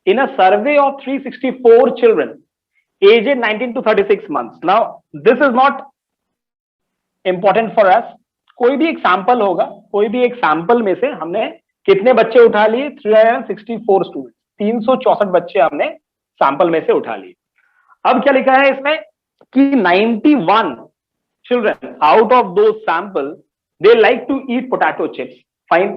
in a survey of 364 children aged 19 to 36 months. Now this is not important for us. कोई भी एक sample होगा, कोई भी एक सैंपल में से हमने कितने बच्चे उठा लिए? 364 स्टूडेंट, 364 बच्चे हमने सैंपल में से उठा लिए। अब क्या लिखा है इसमें कि 91 children out of those sample they like to eat potato chips. Fine,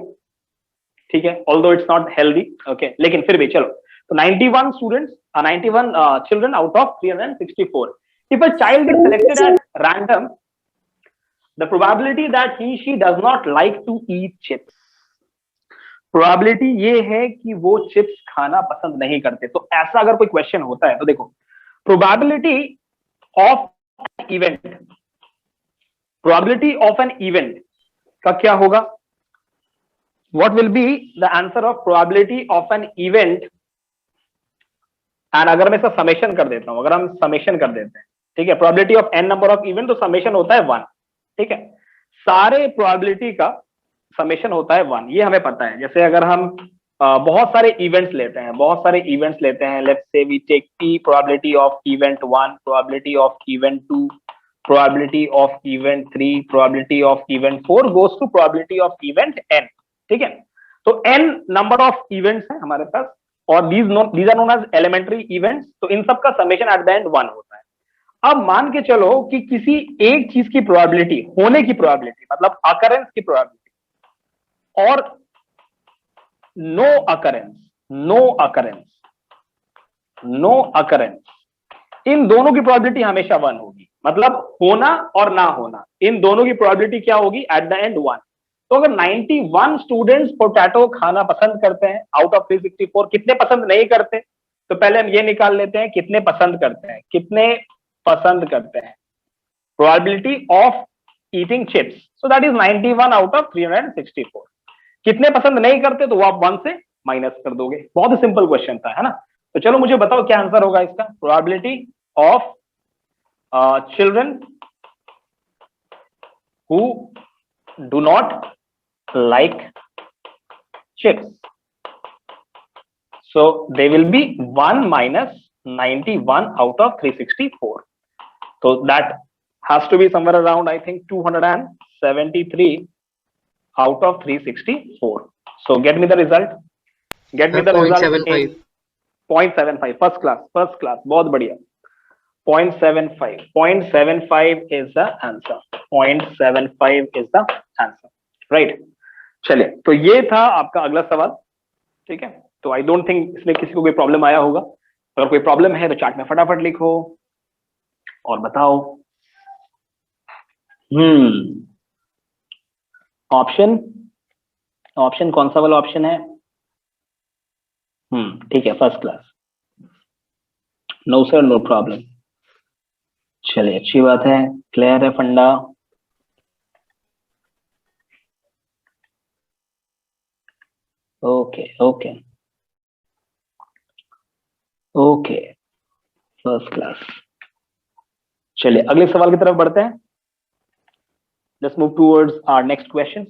ठीक है, although it's not healthy, okay, लेकिन फिर भी चलो, तो 91 students, 91 children out of 364. If a child gets selected at random, the probability that she does not like to eat chips, probability ये है कि वो चिप्स खाना पसंद नहीं करते। तो ऐसा अगर कोई क्वेश्चन होता है तो देखो, probability of event, probability of an event का क्या होगा? What will be the answer of probability of an event? And अगर मैं इसका समेशन कर देता हूं, अगर हम समेशन कर देते हैं, ठीक है, probability of an number of event, तो समेशन होता है 1, ठीक है, सारे प्रोबेबिलिटी का समेशन होता है 1, ये हमें पता है। जैसे अगर हम बहुत सारे इवेंट्स लेते हैं, बहुत सारे इवेंट्स लेते हैं, let's say we take p probability of event 1, probability of event 2, probability of event 3, probability of event 4 goes to probability of event n, ठीक है। तो n नंबर ऑफ इवेंट्स हैं हमारे पास, और these are known as elementary events, तो इन सब का summation at the end 1 होता है। अब मान के चलो कि किसी एक चीज की प्रोबेबिलिटी होने की प्रोबेबिलिटी, मतलब अकरेंस की प्रोबेबिलिटी, और no occurrence, no occurrence, no occurrence, इन दोनों की प्रोबेबिलिटी हमेशा 1 होगी। मतलब होना और ना होना, इन दोनों की प्रोबेबिलिटी क्या होगी? At the end 1। तो अगर 91 स्टूडेंट्स पोटैटो खाना पसंद करते हैं आउट ऑफ 364, कितने पसंद नहीं करते? तो पहले हम ये निकाल लेते हैं, कितने पसंद करते हैं, कितने पसंद करते हैं, probability of eating chips, so that is 91 out of 364। कितने पसंद नहीं करते? तो वो आप 1 से माइनस कर दोगे। बहुत ही सिंपल क्वेश्चन था, है ना। तो चलो मुझे बताओ क्या आंसर होगा इसका। Probability of children who do not like chips, so they will be 1 minus 91 out of 364, so that has to be somewhere around, I think, 273 out of 364. So get me the result, get me the result. 0.75. 0.75, first class, बहुत बढ़िया। 0.75, 0.75 is the answer, 0.75 is the answer, right? चलिए, तो ये था आपका अगला सवाल, ठीक है। तो आई डोंट थिंक इसमें किसी को कोई प्रॉब्लम आया होगा। अगर कोई प्रॉब्लम है तो चैट में फटाफट लिखो और बताओ। ऑप्शन, ऑप्शन कौन सा वाला ऑप्शन है? ठीक है, first class. No sir, no problem. चलिए, अच्छी बात है, क्लियर है funda. Okay okay okay, first class. चलिए अगले सवाल की तरफ बढ़ते हैं। Let's move towards our next question.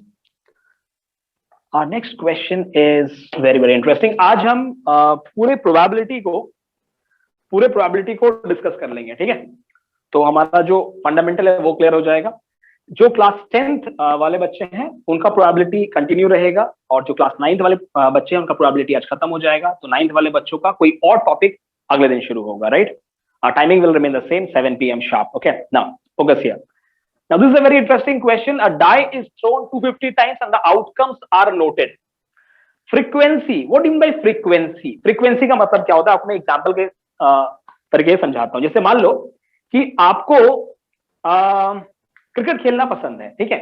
Our next question is very very interesting. आज हम पूरे प्रोबेबिलिटी को डिस्कस कर लेंगे, ठीक है। तो हमारा जो फंडामेंटल है वो क्लियर हो जाएगा। जो क्लास 10th वाले बच्चे हैं उनका प्रोबेबिलिटी कंटिन्यू रहेगा, और जो क्लास 9th वाले बच्चे हैं उनका प्रोबेबिलिटी आज खत्म हो जाएगा। तो 9th वाले बच्चों का कोई और टॉपिक अगले दिन शुरू होगा, right. Timing will remain the same, 7 PM sharp. Okay, now focus here. Now this is a very interesting question. A die is thrown 250 times and the outcomes are noted. Frequency, what do you mean by frequency? Frequency का मतलब क्या होता है? आपको मैं example के तरीके से समझाता हूं। जैसे मान लो कि आपको क्रिकेट खेलना पसंद है, ठीक है,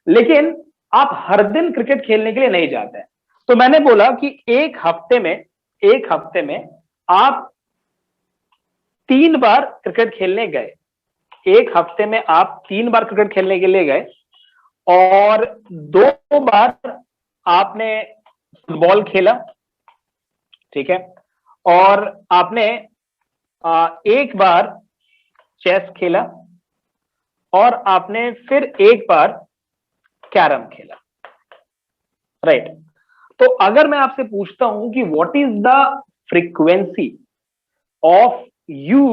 लेकिन आप हर दिन क्रिकेट खेलने के लिए नहीं जाते हैं। तो मैंने बोला कि एक हफ्ते में आप 3 बार क्रिकेट खेलने गए, एक हफ्ते में आप 3 बार क्रिकेट खेलने के लिए गए, और 2 बार आपने फुटबॉल खेला, ठीक है, और आपने 1 बार चेस खेला, और आपने फिर 1 बार कैरम खेला, राइट। तो अगर मैं आपसे पूछता हूं कि what is the frequency of you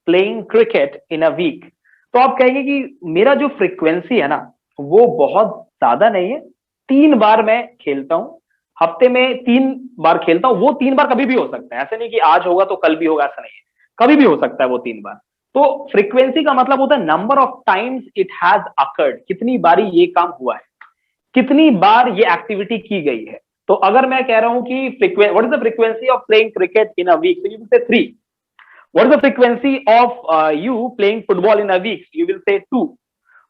playing cricket in a week, तो आप कहेंगे कि मेरा जो फ्रीक्वेंसी है ना वो बहुत ज्यादा नहीं है, 3 बार मैं खेलता हूं, हफ्ते में 3 बार खेलता हूं, वो 3 बार कभी भी हो सकता है, ऐसे नहीं कि आज होगा तो कल भी होगा, ऐसा नहीं है, कभी भी हो सकता है वो 3 बार। तो फ्रीक्वेंसी का मतलब होता है number of times it has occurred, कितनी बारी ये काम हुआ है, कितनी बार ये एक्टिविटी की गई है। तो अगर मैं कह रहा हूं कि what is the frequency of playing cricket in a week, so you will say 3. What is the frequency of you playing football in a week? You will say 2.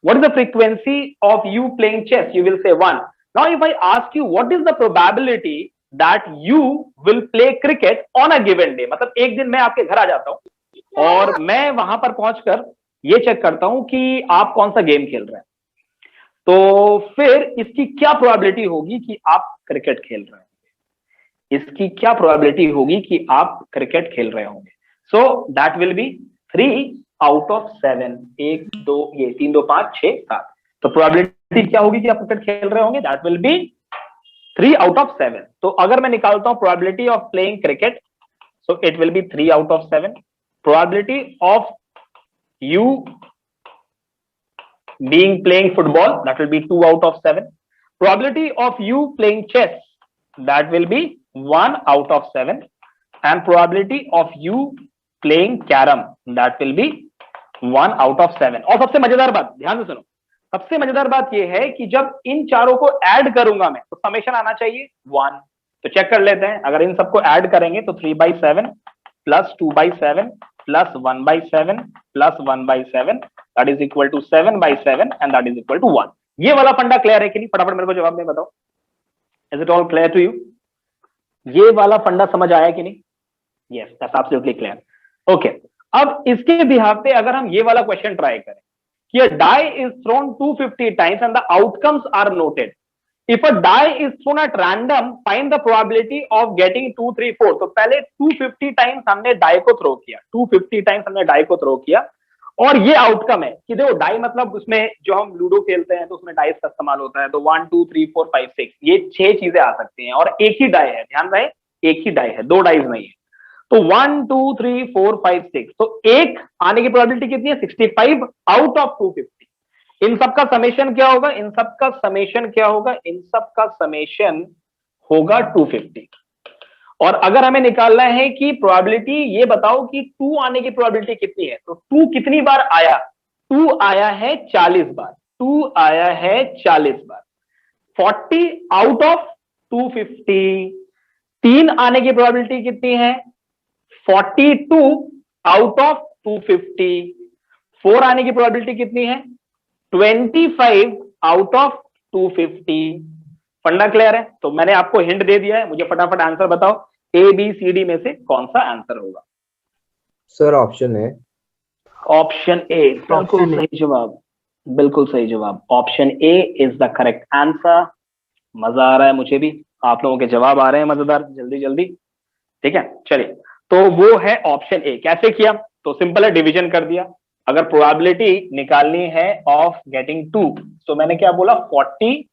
What is the frequency of you playing chess? You will say 1. Now, if I ask you, what is the probability that you will play cricket on a given day? मतलब एक दिन मैं आपके घर आ जाता हूं और मैं वहां पर पहुंचकर ये चेक करता हूं कि आप कौन सा गेम खेल रहे हैं, तो फिर इसकी क्या प्रोबेबिलिटी होगी कि आप क्रिकेट खेल रहे होंगे, इसकी क्या प्रोबेबिलिटी होगी कि आप क्रिकेट खेल रहे होंगे। So that will be 3 out of 7, 1 2 ये 3 2 5 6 7, तो प्रोबेबिलिटी क्या होगी कि आप क्रिकेट खेल रहे होंगे, that will be 3 out of 7। तो अगर मैं निकालता हूं probability of playing cricket, so it will B 3 out of 7। Probability of you being playing football, that will be 2 out of 7. Probability of you playing chess, that will be 1 out of 7. And probability of you playing carom, that will be 1 out of 7. और सबसे मजेदार बात, ध्यान से सुनो, सबसे मजेदार बात यह है कि जब इन चारों को ऐड करूंगा मैं तो समेशन आना चाहिए 1। तो चेक कर लेते हैं, अगर इन सबको ऐड करेंगे तो 3/7 plus 2/7 plus 1/7 plus 1/7 that is equal to 7/7 and that is equal to 1। ये वाला फंडा क्लियर है कि नहीं? फटाफट मेरे को जवाब में बताओ, is it all clear to you? ये वाला फंडा समझ आया कि नहीं? Yes, that's absolutely clear. Okay, अब इसके बिहाफ पे अगर हम ये वाला क्वेश्चन ट्राई करें कि a die is thrown 250 times and the outcomes are noted, if a die is thrown at random find the probability of getting 2 3 4। तो पहले 250 टाइम्स हमने डाई को थ्रो किया, 250 टाइम्स हमने डाई को थ्रो किया और ये आउटकम है कि देखो डाई मतलब उसमें जो हम लूडो खेलते हैं तो उसमें डाइस का इस्तेमाल होता है, तो 1 2 3 4 5 6 ये 6 चीजें आ सकती हैं और एक ही डाई है, ध्यान रहे एक ही डाई है, 2 डाइस नहीं है। तो 1 2 3 4 5 6, तो एक आने की प्रोबेबिलिटी कितनी है? 65 आउट ऑफ 250। इन सबका समेशन क्या होगा? इन सबका समेशन क्या होगा? इन सबका समेशन होगा 250। और अगर हमें निकालना है कि प्रोबेबिलिटी, ये बताओ कि 2 आने की प्रोबेबिलिटी कितनी है, तो 2 कितनी बार आया? 2 आया है 40 बार, 2 आया है 40 बार, 40 आउट ऑफ 250। 3 आने की प्रोबेबिलिटी कितनी है? 42 आउट ऑफ 250। 4 आने की प्रोबेबिलिटी कितनी है? 25 आउट ऑफ 250। फंडा क्लियर है? तो मैंने आपको हिंट दे दिया है, मुझे फटाफट आंसर बताओ ABCD में से कौन सा आंसर होगा? सर ऑप्शन है, ऑप्शन ए बिल्कुल सही जवाब, बिल्कुल सही जवाब। Option A is the correct answer. मजा आ रहा है मुझे भी, आप लोगों के जवाब आ रहे हैं मजेदार, जल्दी जल्दी। ठीक है, चलिए, तो वो है ऑप्शन ए। कैसे किया? तो सिंपल है, डिवीजन कर दिया। अगर प्रोबेबिलिटी निकालनी है ऑफ गेटिंग 2, तो मैंने क्या बोला? 40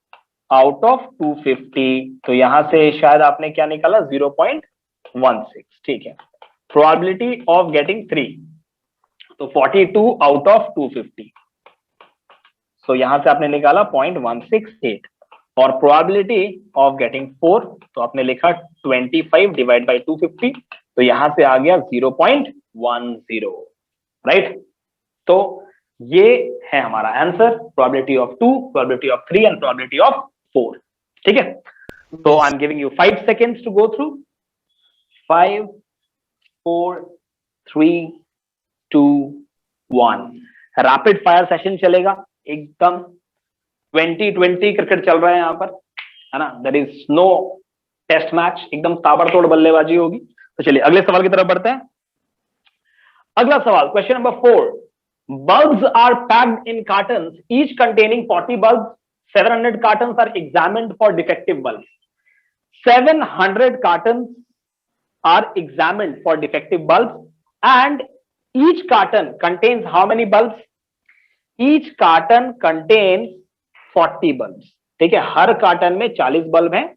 आउट ऑफ 250, तो यहां से शायद आपने क्या निकाला? 0.16। ठीक है, प्रोबेबिलिटी ऑफ गेटिंग 3, तो 42 आउट ऑफ 250, तो यहां से आपने निकाला 0.168। और प्रोबेबिलिटी ऑफ गेटिंग 4, तो आपने लिखा 25 डिवाइड बाई 250, तो यहां से आ गया 0.10। राइट, तो ये है हमारा answer, probability of 2, probability of 3 and probability of 4। ठीक है, तो I am giving you 5 seconds to go through. 5 4 3 2 1। Rapid fire session चलेगा एकदम, 2020 क्रिकेट चल रहा है यहाँ पर, है ना? There is no test match, एकदम ताबड़तोड़ बल्लेबाजी होगी। तो चलिए अगले सवाल की तरफ बढ़ते हैं। अगला सवाल, question number 4। Bulbs are packed in cartons, each containing 40 bulbs. 700 cartons are examined for defective bulbs. 700 cartons are examined for defective bulbs, and each carton contains how many bulbs? Each carton contains 40 bulbs. ठीक है, हर carton में 40 bulb हैं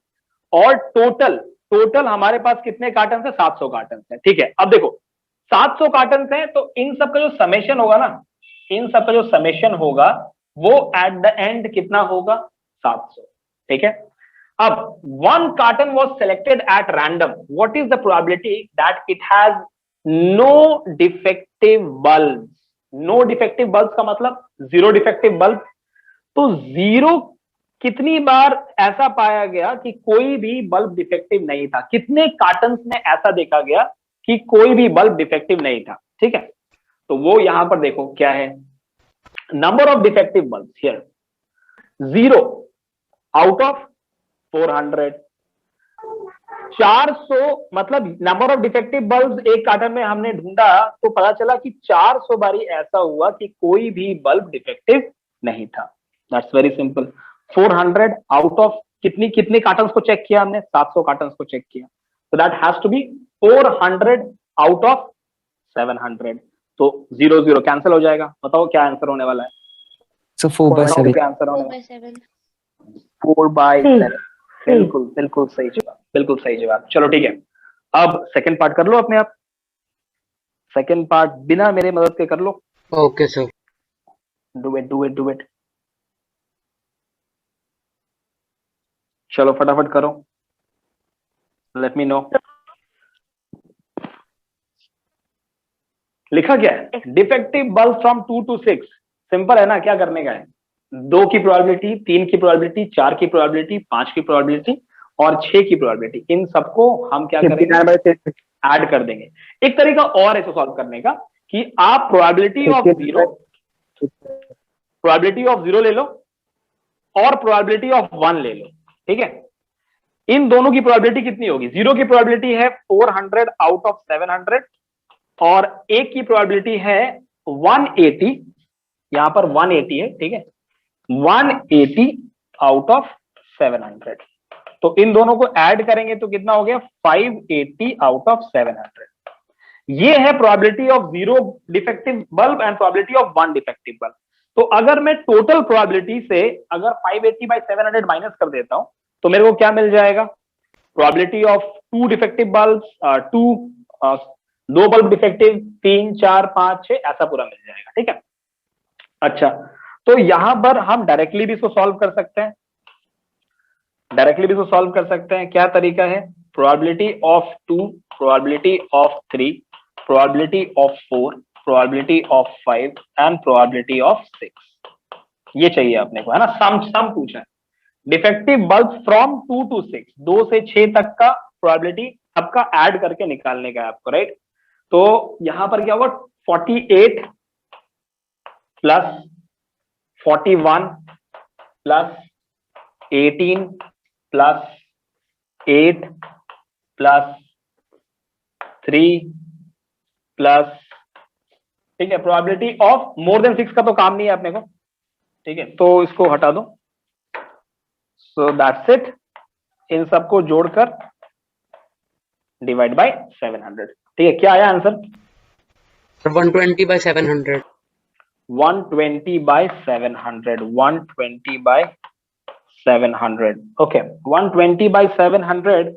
और total total हमारे पास कितने carton है? 700 carton है। ठीक है, अब देखो 700 कार्टन है तो इन सब का जो समेशन होगा ना, इन सब का जो समेशन होगा वो एट द एंड कितना होगा? 700। ठीक है, अब one carton was selected at random. What is the probability that it has no defective bulbs? No defective bulbs का मतलब zero defective bulb। तो जीरो कितनी बार ऐसा पाया गया कि कोई भी बल्ब डिफेक्टिव नहीं था? कितने कार्टन्स में ऐसा देखा गया कि कोई भी बल्ब डिफेक्टिव नहीं था? ठीक है, तो वो यहां पर देखो क्या है, number of defective bulb here 0 out of 400। 400 मतलब नंबर ऑफ डिफेक्टिव बल्ब एक कार्टन में हमने ढूंढा तो पता चला कि 400 बारी ऐसा हुआ कि कोई भी बल्ब डिफेक्टिव नहीं था। That's very simple. 400 out of कितनी कितने कार्टन्स को चेक किया हमने? 700 कार्टन्स को चेक किया, तो that has to be 400 out of 700। तो 0 0 कैंसिल हो जाएगा। बताओ क्या आंसर होने वाला है? So 4/7. क्या आंसर होने वाला है? 4/7 4/7। बिल्कुल बिल्कुल सही जवाब, बिल्कुल सही जवाब। चलो ठीक है, अब सेकंड पार्ट कर लो अपने आप। सेकंड पार्ट बिना मेरे मदद के कर लो। Okay sir. Do it do it do it. चलो फटाफट करो, लेट मी नो। लिखा क्या है? Defective bulb from 2 to 6। Simple है ना, क्या करने का है? 2 की प्रोबेबिलिटी, 3 की प्रोबेबिलिटी, 4 की प्रोबेबिलिटी, 5 की प्रोबेबिलिटी और 6 की प्रोबेबिलिटी, इन सबको हम क्या करेंगे? ऐड कर देंगे। एक तरीका और है इसे सॉल्व करने का कि आप प्रोबेबिलिटी ऑफ जीरो ले लो और प्रोबेबिलिटी ऑफ 1 ले लो। ठीक है, इन दोनों की प्रोबेबिलिटी कितनी होगी? जीरो की प्रोबेबिलिटी है 400 आउट ऑफ 700 और एक की प्रोबेबिलिटी है 180, यहां पर 180 है। ठीक है, 180 आउट ऑफ 700। तो इन दोनों को ऐड करेंगे तो कितना हो गया? 580 आउट ऑफ 700। ये है probability of 0 defective bulb and probability of 1 defective bulb. तो अगर मैं टोटल प्रोबेबिलिटी से अगर 580/700 माइनस कर देता हूं तो मेरे को क्या मिल जाएगा? Probability of 2 defective bulb, 2 bulb defective, 3 4 5 6 ऐसा पूरा मिल जाएगा। ठीक है, अच्छा तो यहां पर हम डायरेक्टली भी इसको सॉल्व कर सकते हैं। डायरेक्टली भी इसको सॉल्व कर सकते हैं। क्या तरीका है? Probability of 2, probability of 3, probability of 4, probability of 5 and probability of 6। ये चाहिए अपने को, है ना? सम पूछा है। डिफेक्टिव बल्ब फ्रॉम 2 to 6, 2 से 6 तक का प्रोबेबिलिटी सबका ऐड करके निकालने का है आपको, राइट? तो यहां पर क्या होगा? 48 plus 41 plus 18 plus 8 plus 3 plus, ठीक है, प्रोबेबिलिटी ऑफ मोर देन 6 का तो काम नहीं है अपने को। ठीक है, तो इसको हटा दो। So that's it. इन सबको जोड़कर डिवाइड बाय 700। ठीक है, क्या आया आंसर? 120/700। 120/700। 120/700। ओके, 120/700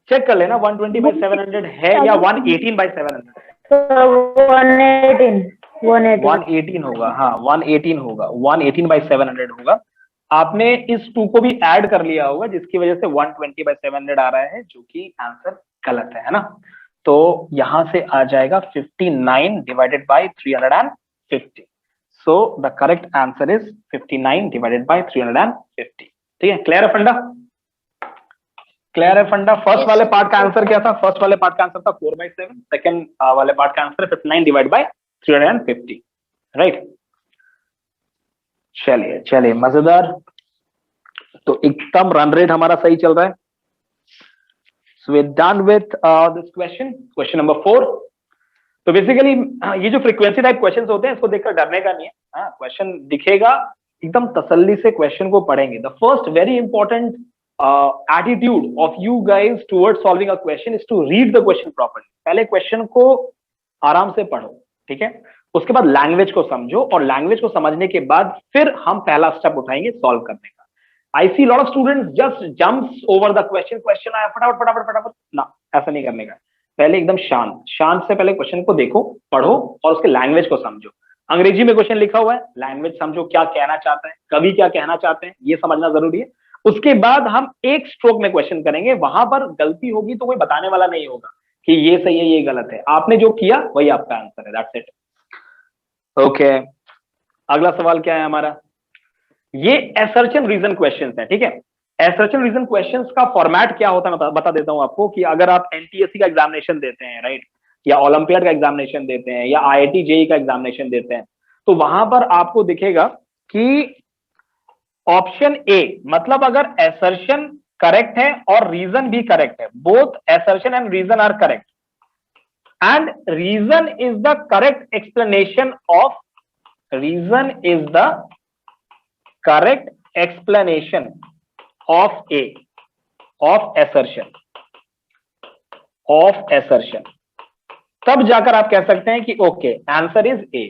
चेक कर लेना 120/700 है या 118/700 है। 118 होगा। हाँ 118 होगा, 118/700 होगा। आपने इस 2 को भी ऐड कर लिया होगा जिसकी वजह से 120/700 आ रहा है, जो कि आंसर गलत है ना? तो यहां से आ जाएगा 59 divided by 350। So the correct answer is 59 divided by 350। ठीक है, क्लियर है फंडा? क्लियर है फंडा? फर्स्ट वाले पार्ट का आंसर क्या था? फर्स्ट वाले पार्ट का आंसर था 4/7। सेकंड वाले पार्ट का आंसर है 59 डिवाइड बाय 350, राइट? चलिए चलिए, मजेदार। तो एकदम रन रेट हमारा सही चल रहा है। So we're done with this question number 4। तो बेसिकली ये जो फ्रीक्वेंसी टाइप क्वेश्चंस होते हैं इसको देखकर डरने का नहीं है। हाँ, क्वेश्चन दिखेगा, एकदम तसल्ली से क्वेश्चन को पढ़ेंगे। The first very important attitude of you guys towards solving a question is to read the question properly. पहले क्वेश्चन को आराम से पढ़ो, ठीक है? उसके बाद लैंग्वेज को समझो और लैंग्वेज को समझने के बाद फिर हम पहला स्टेप उठाएंगे सॉल्व करने का। I see lot of students just jumps over the question आया फटाफट फटाफट फटाफट ना, ऐसा नहीं करने का। पहले एकदम शांत शांत से पहले क्वेश्चन को देखो, पढ़ो और उसके लैंग्वेज को समझो। अंग्रेजी में क्वेश्चन लिखा हुआ है, लैंग्वेज समझो, क्या कहना चाहते हैं कवि, क्या कहना चाहते हैं, ये समझना जरूरी है। उसके बाद हम एक स्ट्रोक में क्वेश्चन करेंगे, वहां पर गलती होगी तो कोई बताने वाला नहीं होगा कि ये सही है ये गलत है, आपने जो किया वही आपका आंसर है, दैट्स इट। ओके, अगला सवाल क्या है हमारा, ये असर्शन रीजन क्वेश्चंस है, ठीक है। असर्शन रीजन क्वेश्चंस का फॉर्मेट क्या होता है मैं बता देता हूं आपको, कि अगर आप एनटीएससी का एग्जामिनेशन देते हैं, राइट, या ओलंपियाड का एग्जामिनेशन देते हैं, या आईआईटी जेई का एग्जामिनेशन देते हैं, तो वहां पर आपको दिखेगा कि ऑप्शन ए, मतलब अगर असर्शन करेक्ट है और रीजन भी करेक्ट है, both assertion and reason are correct, and reason is the correct explanation of, reason is the correct explanation of A, of assertion, तब जाकर आप कह सकते हैं कि okay answer is A.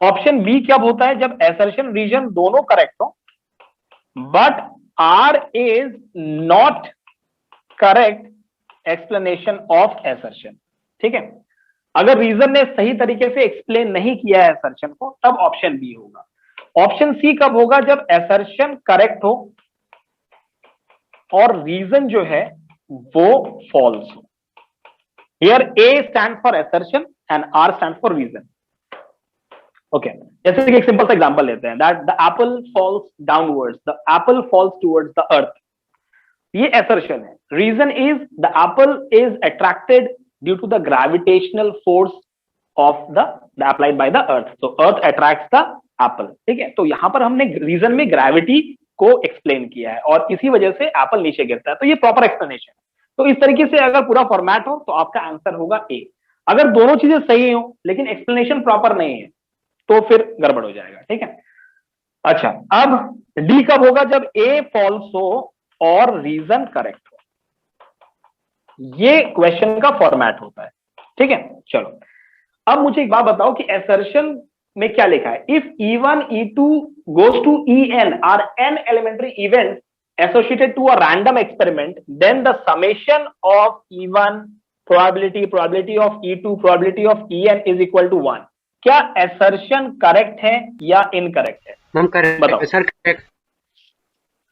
Option B कब होता है, जब assertion रीजन दोनों करेक्ट हो, but R is not correct explanation of assertion, ठीक है। अगर रीजन ने सही तरीके से एक्सप्लेन नहीं किया है assertion को, तब ऑप्शन बी होगा। ऑप्शन सी कब होगा, जब assertion करेक्ट हो और रीजन जो है वो फॉल्स हो। Here A stand for assertion and R stand for reason. Okay, जैसे कि एक सिंपल सा एग्जांपल लेते हैं, that the apple falls downwards, the apple falls towards the earth, ये assertion है। Reason is the apple is attracted due to the gravitational force of the applied by the earth, तो earth attracts the Apple, ठीक है। तो यहां पर हमने reason में ग्रेविटी को एक्सप्लेन किया है और इसी वजह से एप्पल नीचे गिरता है, तो ये प्रॉपर एक्सप्लेनेशन है। तो इस तरीके से अगर पूरा फॉर्मेट हो तो आपका आंसर होगा ए। अगर दोनों चीजें सही हो लेकिन एक्सप्लेनेशन प्रॉपर नहीं है तो फिर गड़बड़ हो जाएगा, ठीक है। अच्छा, अब डी कब होगा, जब ए फॉल्स हो और रीजन करेक्ट हो, ये क्वेश्चन का फॉर्मेट होता है, ठीक है। चलो, अब मुझे एक बात बताओ कि assertion में क्या लिखा है, if E1 E2 goes to En are n elementary events associated to a random experiment, then the summation of E1 probability of E2 probability of En is equal to 1। क्या assertion करेक्ट है या incorrect है? Ma'am correct बताओ। Sir, correct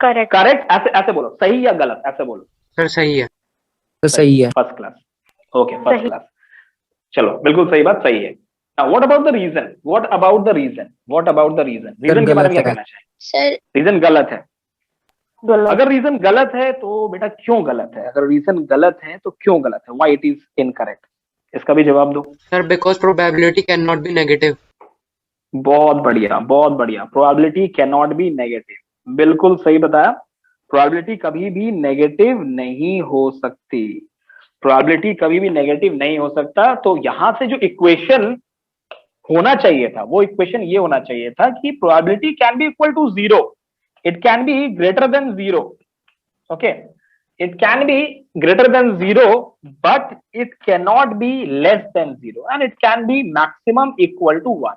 correct correct ऐसे ऐसे बोलो, सही या गलत ऐसे बोलो। सर, सही है। तो सही है। फर्स्ट क्लास, ओके फर्स्ट सही। क्लास, चलो बिल्कुल सही बात, सही है। What about the reason, what about the reason, what about the reason, reason के बारे में क्या गलत है। कहना चाहिए? सर रीजन गलत है। गलत। अगर रीजन गलत है तो बेटा क्यों गलत है, अगर रीजन गलत है तो क्यों गलत है, व्हाई इट इज इनकरेक्ट, इसका भी जवाब दो। Sir because probability can not B negative. बहुत बढ़िया बहुत बढ़िया, probability can not B negative, बिल्कुल सही बताया। प्रोबेबिलिटी कभी भी नेगेटिव नहीं हो सकती, प्रोबेबिलिटी कभी भी नेगेटिव नहीं हो सकता। तो यहां से जो इक्वेशन होना चाहिए था वो इक्वेशन ये होना चाहिए था कि probability can be equal to 0, it can be greater than 0, okay, it can be greater than 0 but it can not be less than 0 and it can be maximum equal to 1।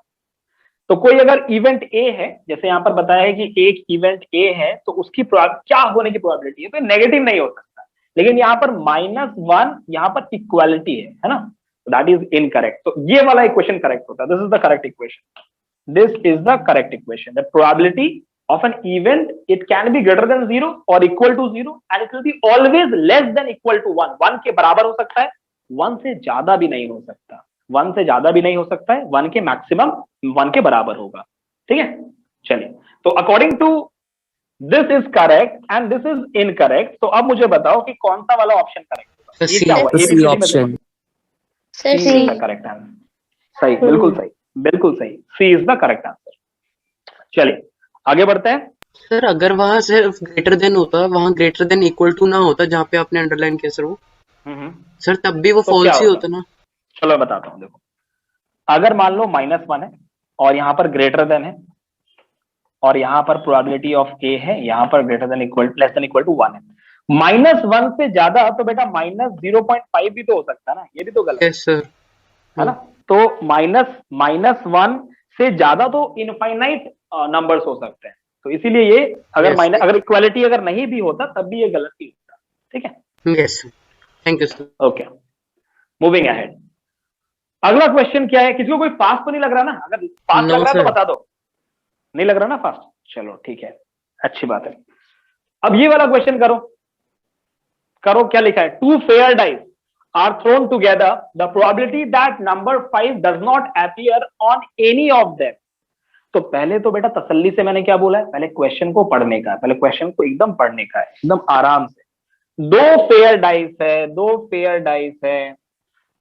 तो कोई अगर event A है, जैसे यहां पर बताया है कि एक इवेंट ए है, तो उसकी क्या होने की प्रोबेबिलिटी है, तो नेगेटिव नहीं हो सकता। लेकिन यहां पर -1 यहां पर इक्वालिटी है ना, दैट इज इनकरेक्ट। तो ये वाला इक्वेशन करेक्ट होता है, this is the correct equation, this is the correct equation. The probability of an event, it can be greater than 0 और equal to 0 and it will be always less than equal to 1, 1 के बराबर हो सकता है, 1 से ज्यादा भी नहीं हो सकता, 1 से ज्यादा भी नहीं हो सकता है, 1 के मैक्सिमम 1 के बराबर होगा, ठीक है। चलिए, तो according to this is correct and this is incorrect, तो अब मुझे बताओ कि कौन सा वाला ऑप्शन करेक्ट होगा, ये सी। क्या हुआ, तो सी ABCD में ऑप्शन। देखो। Sir C is the correct answer, सही, बिल्कुल सही, बिल्कुल सही, C is the correct answer. चलिए आगे बढ़ते हैं। सर अगर वहां सिर्फ ग्रेटर देन होता, वहां ग्रेटर देन इक्वल टू ना होता जहाँ पे आपने अंडरलाइन किया सर, वो सर तब भी वो तो क्या फॉल्स ही होगा? होता ना। चलो मैं बताता हूं, देखो अगर मान लो -1 है और यहाँ पर ग्रेटर देन है और यहाँ पर प्रोबेबिलिटी ऑफ ए है, यहाँ पर greater than equal less than equal to 1 है, -1 से ज्यादा तो बेटा -0.5 भी तो हो सकता है ना, ये भी तो गलत यस सर। है ना। तो -1 से ज्यादा तो इनफाइनाइट नंबर्स हो सकते हैं, तो इसीलिए ये अगर Yes. माइनस अगर इक्वालिटी अगर नहीं भी होता तब भी ये गलत ही होता। ठीक है, yes thank you sir. Okay, moving ahead. अगला क्वेश्चन क्या है? किसी को कोई फास्ट तो नहीं लग रहा ना? अगर फास्ट No, लग रहा है तो sir. बता दो। नहीं लग रहा ना फास्ट? चलो ठीक है, अच्छी बात है। अब ये वाला क्वेश्चन करो। करो, क्या लिखा है? Two fair dice are thrown together, the probability that number 5 does not appear on any of them. तो पहले तो बेटा तसल्ली से मैंने क्या बोला है? पहले क्वेश्चन को पढ़ने का है, पहले क्वेश्चन को एकदम पढ़ने का है, एकदम आराम से। दो फेयर डाइस है, दो फेयर डाइस है,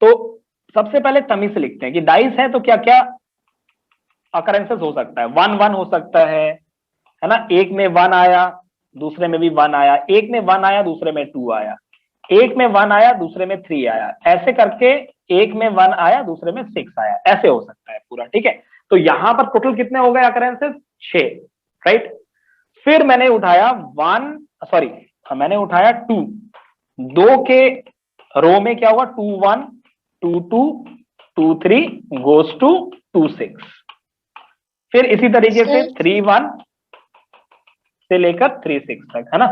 तो सबसे पहले तमीज से लिखते हैं कि डाइस है तो क्या क्या अकरेंसेस हो सकता है। 1 1 हो सकता है ना? एक में 1 आया, दूसरे में भी 1 आया, एक में 1 आया, दूसरे में 2 आया, एक में 1 आया, दूसरे में 3 आया, ऐसे करके एक में 1 आया, दूसरे में 6 आया, ऐसे हो सकता है पूरा। ठीक है, तो यहां पर टोटल कितने हो गए अकरेंसेस? 6, राइट। फिर मैंने उठाया 2, दो के रो में क्या हुआ? 2 1 2 2 2 3 गोज टू 2 6। फिर इसी तरीके से 3 1 से लेकर 3 6 तक, है ना?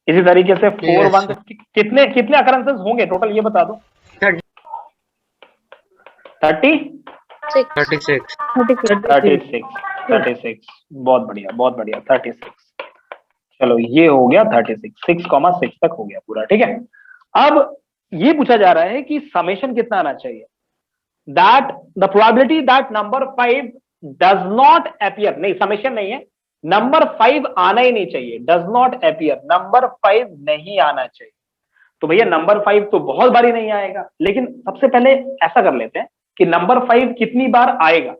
इसी तरीके से 4 Yes, 1 से कितने कितने अकरेंसेस होंगे टोटल, ये बता दो। 30 36 36 36, बहुत बढ़िया बहुत बढ़िया, 36। चलो ये हो गया 36, 6,6 तक हो गया पूरा। ठीक है, अब ये पूछा जा रहा है कि समेशन कितना आना चाहिए? That the probability that number 5 does not appear, नहीं समेशन नहीं है, नंबर 5 आना ही नहीं चाहिए। डज नॉट अपीयर, नंबर 5 नहीं आना चाहिए। तो भैया नंबर 5 तो बहुत बारी नहीं आएगा, लेकिन सबसे पहले ऐसा कर लेते हैं कि नंबर 5 कितनी बार आएगा।